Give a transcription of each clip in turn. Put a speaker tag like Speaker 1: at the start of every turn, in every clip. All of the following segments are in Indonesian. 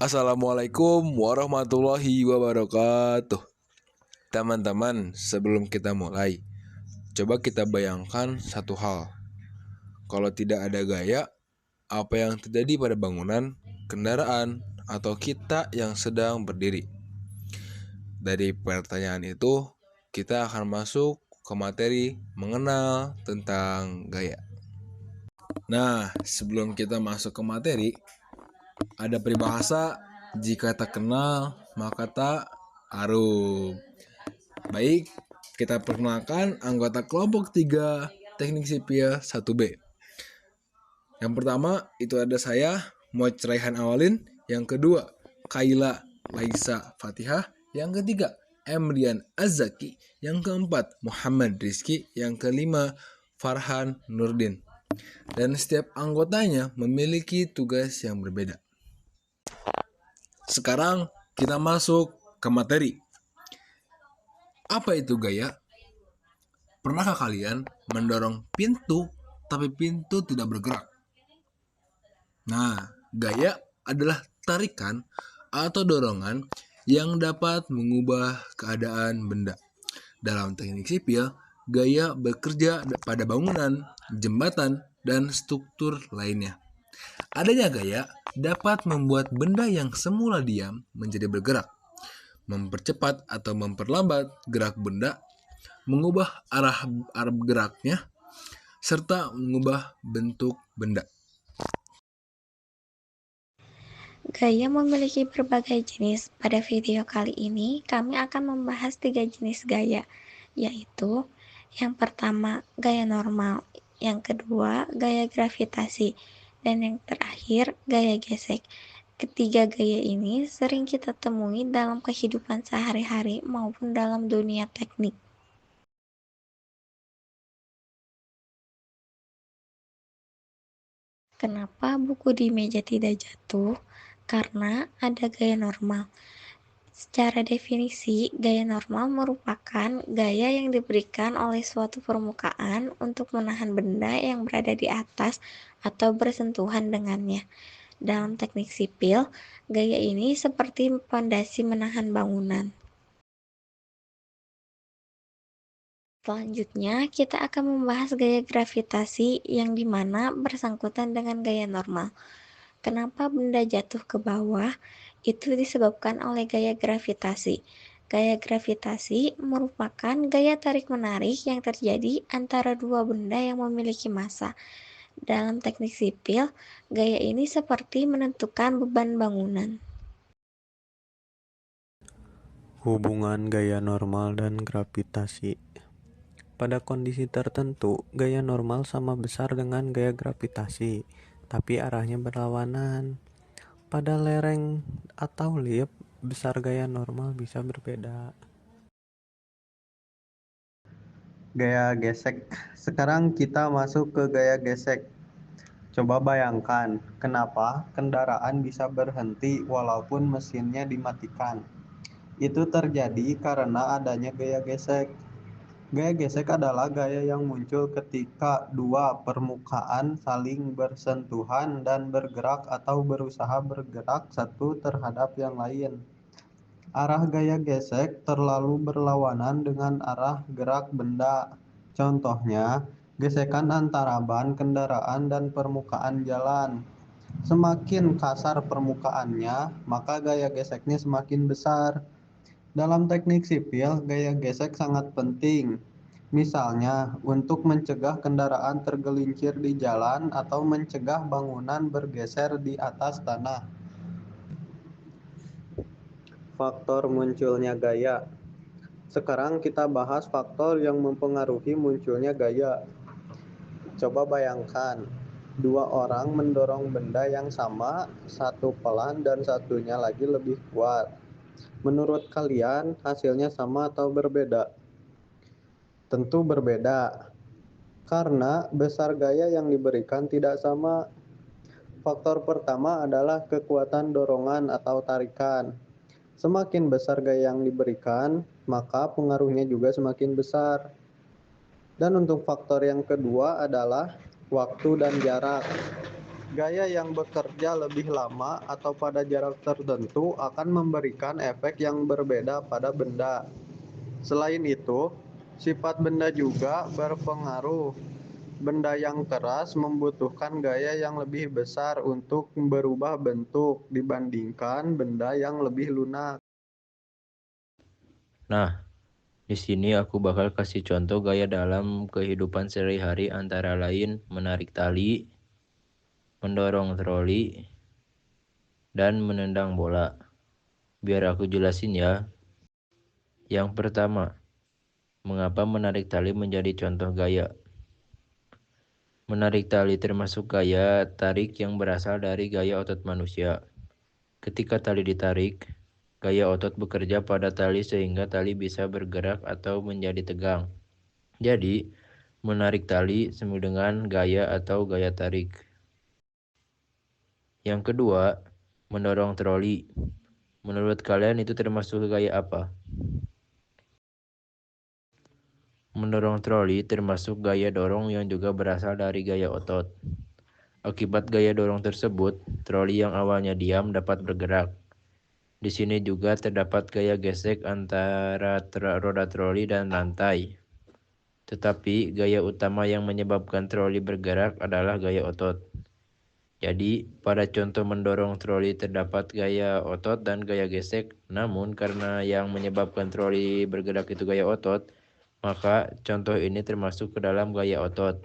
Speaker 1: Assalamualaikum warahmatullahi wabarakatuh. Teman-teman, sebelum kita mulai, coba kita bayangkan satu hal. Kalau tidak ada gaya, apa yang terjadi pada bangunan, kendaraan, atau kita yang sedang berdiri? Dari pertanyaan itu, kita akan masuk ke materi mengenal tentang gaya. Nah, sebelum kita masuk ke materi, ada peribahasa, jika tak kenal maka tak aruf. Baik, kita perkenalkan anggota kelompok 3 Teknik Sipil 1B. Yang pertama itu ada saya, Moch Raihan Awalin. Yang kedua, Kaila Laisa Fatihah. Yang ketiga, Emrian Azaki. Yang keempat, Muhammad Rizky. Yang kelima, Farhan Nurdin. Dan setiap anggotanya memiliki tugas yang berbeda. Sekarang kita masuk ke materi. Apa itu gaya? Pernahkah kalian mendorong pintu tapi pintu tidak bergerak? Nah, gaya adalah tarikan atau dorongan yang dapat mengubah keadaan benda. Dalam teknik sipil, gaya bekerja pada bangunan, jembatan, dan struktur lainnya. Adanya gaya dapat membuat benda yang semula diam menjadi bergerak, mempercepat atau memperlambat gerak benda, mengubah arah geraknya, serta mengubah bentuk benda.
Speaker 2: Gaya memiliki berbagai jenis. Pada video kali ini, kami akan membahas 3 jenis gaya, yaitu yang pertama, gaya normal, yang kedua, gaya gravitasi, dan yang terakhir, gaya gesek. Ketiga gaya ini sering kita temui dalam kehidupan sehari-hari maupun dalam dunia teknik. Kenapa buku di meja tidak jatuh? Karena ada gaya normal. Secara definisi, gaya normal merupakan gaya yang diberikan oleh suatu permukaan untuk menahan benda yang berada di atas atau bersentuhan dengannya. Dalam teknik sipil, gaya ini seperti fondasi menahan bangunan. Selanjutnya, kita akan membahas gaya gravitasi yang dimana bersangkutan dengan gaya normal. Kenapa benda jatuh ke bawah? Itu disebabkan oleh gaya gravitasi. Gaya gravitasi merupakan gaya tarik-menarik yang terjadi antara dua benda yang memiliki massa. Dalam teknik sipil, gaya ini seperti menentukan beban bangunan.
Speaker 3: Hubungan gaya normal dan gravitasi. Pada kondisi tertentu, gaya normal sama besar dengan gaya gravitasi, tapi arahnya berlawanan. Pada lereng atau lift, besar gaya normal bisa berbeda.
Speaker 4: Gaya gesek. Sekarang kita masuk ke gaya gesek. Coba bayangkan, kenapa kendaraan bisa berhenti walaupun mesinnya dimatikan. Itu terjadi karena adanya gaya gesek. Gaya gesek adalah gaya yang muncul ketika dua permukaan saling bersentuhan dan bergerak atau berusaha bergerak satu terhadap yang lain. Arah gaya gesek terlalu berlawanan dengan arah gerak benda. Contohnya, gesekan antara ban kendaraan dan permukaan jalan. Semakin kasar permukaannya, maka gaya geseknya semakin besar. Dalam teknik sipil, gaya gesek sangat penting. Misalnya, untuk mencegah kendaraan tergelincir di jalan atau mencegah bangunan bergeser di atas tanah. Faktor munculnya gaya. Sekarang kita bahas faktor yang mempengaruhi munculnya gaya. Coba bayangkan, dua orang mendorong benda yang sama, satu pelan dan satunya lagi lebih kuat. Menurut kalian, hasilnya sama atau berbeda? Tentu berbeda, karena besar gaya yang diberikan tidak sama. Faktor pertama adalah kekuatan dorongan atau tarikan. Semakin besar gaya yang diberikan, maka pengaruhnya juga semakin besar. Dan untuk faktor yang kedua adalah waktu dan jarak. Gaya yang bekerja lebih lama atau pada jarak tertentu akan memberikan efek yang berbeda pada benda. Selain itu, sifat benda juga berpengaruh. Benda yang keras membutuhkan gaya yang lebih besar untuk berubah bentuk dibandingkan benda yang lebih lunak.
Speaker 5: Nah, di sini aku bakal kasih contoh gaya dalam kehidupan sehari-hari antara lain menarik tali, mendorong troli, dan menendang bola. Biar aku jelasin ya. Yang pertama, mengapa menarik tali menjadi contoh gaya? Menarik tali termasuk gaya tarik yang berasal dari gaya otot manusia. Ketika tali ditarik, gaya otot bekerja pada tali sehingga tali bisa bergerak atau menjadi tegang. Jadi, menarik tali sama dengan gaya atau gaya tarik. Yang kedua, mendorong troli. Menurut kalian itu termasuk gaya apa? Mendorong troli termasuk gaya dorong yang juga berasal dari gaya otot. Akibat gaya dorong tersebut, troli yang awalnya diam dapat bergerak. Di sini juga terdapat gaya gesek antara roda troli dan lantai. Tetapi gaya utama yang menyebabkan troli bergerak adalah gaya otot. Jadi, pada contoh mendorong troli terdapat gaya otot dan gaya gesek, namun karena yang menyebabkan troli bergerak itu gaya otot, maka contoh ini termasuk ke dalam gaya otot.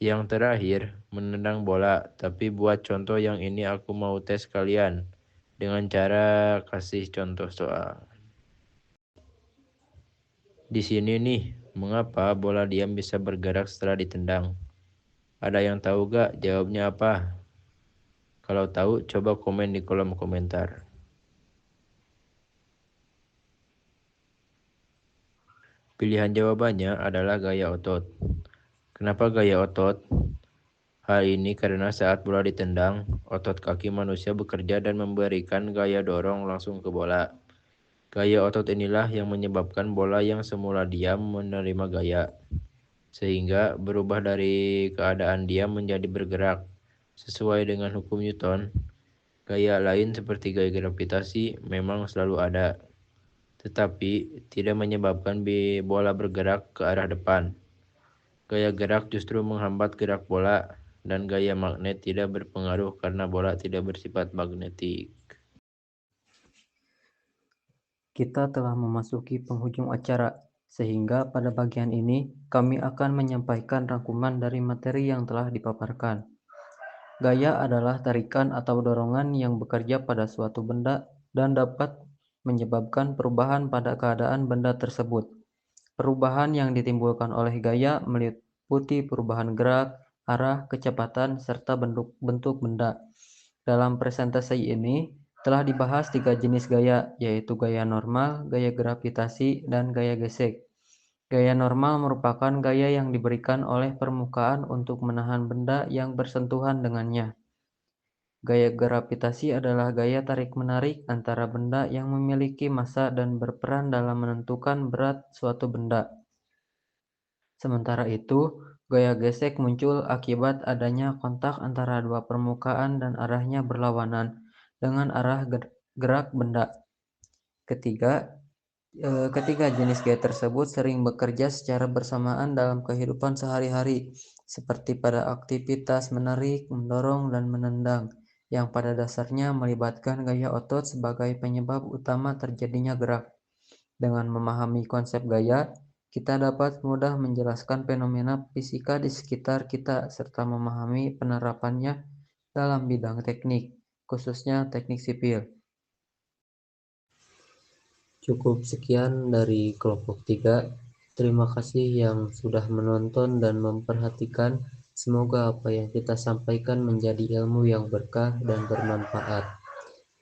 Speaker 5: Yang terakhir, menendang bola, tapi buat contoh yang ini aku mau tes kalian dengan cara kasih contoh soal. Di sini nih, mengapa bola diam bisa bergerak setelah ditendang? Ada yang tahu gak jawabnya apa? Kalau tahu, coba komen di kolom komentar. Pilihan jawabannya adalah gaya otot. Kenapa gaya otot? Hal ini karena saat bola ditendang, otot kaki manusia bekerja dan memberikan gaya dorong langsung ke bola. Gaya otot inilah yang menyebabkan bola yang semula diam menerima gaya, sehingga berubah dari keadaan diam menjadi bergerak. Sesuai dengan hukum Newton, gaya lain seperti gaya gravitasi memang selalu ada, tetapi tidak menyebabkan bola bergerak ke arah depan. Gaya gerak justru menghambat gerak bola, dan gaya magnet tidak berpengaruh karena bola tidak bersifat magnetik.
Speaker 6: Kita telah memasuki penghujung acara, sehingga pada bagian ini kami akan menyampaikan rangkuman dari materi yang telah dipaparkan. Gaya adalah tarikan atau dorongan yang bekerja pada suatu benda dan dapat menyebabkan perubahan pada keadaan benda tersebut. Perubahan yang ditimbulkan oleh gaya meliputi perubahan gerak, arah, kecepatan, serta bentuk benda. Dalam presentasi ini telah dibahas 3 jenis gaya, yaitu gaya normal, gaya gravitasi, dan gaya gesek. Gaya normal merupakan gaya yang diberikan oleh permukaan untuk menahan benda yang bersentuhan dengannya. Gaya gravitasi adalah gaya tarik-menarik antara benda yang memiliki massa dan berperan dalam menentukan berat suatu benda. Sementara itu, gaya gesek muncul akibat adanya kontak antara dua permukaan dan arahnya berlawanan dengan arah gerak benda. Ketiga jenis gaya tersebut sering bekerja secara bersamaan dalam kehidupan sehari-hari, seperti pada aktivitas menarik, mendorong, dan menendang, yang pada dasarnya melibatkan gaya otot sebagai penyebab utama terjadinya gerak. Dengan memahami konsep gaya, kita dapat mudah menjelaskan fenomena fisika di sekitar kita serta memahami penerapannya dalam bidang teknik, khususnya teknik sipil. Cukup sekian dari kelompok 3. Terima kasih yang sudah menonton dan memperhatikan. Semoga apa yang kita sampaikan menjadi ilmu yang berkah dan bermanfaat.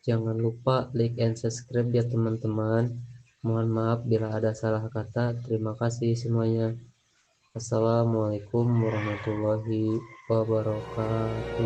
Speaker 6: Jangan lupa like and subscribe ya teman-teman. Mohon maaf bila ada salah kata. Terima kasih semuanya. Assalamualaikum warahmatullahi wabarakatuh.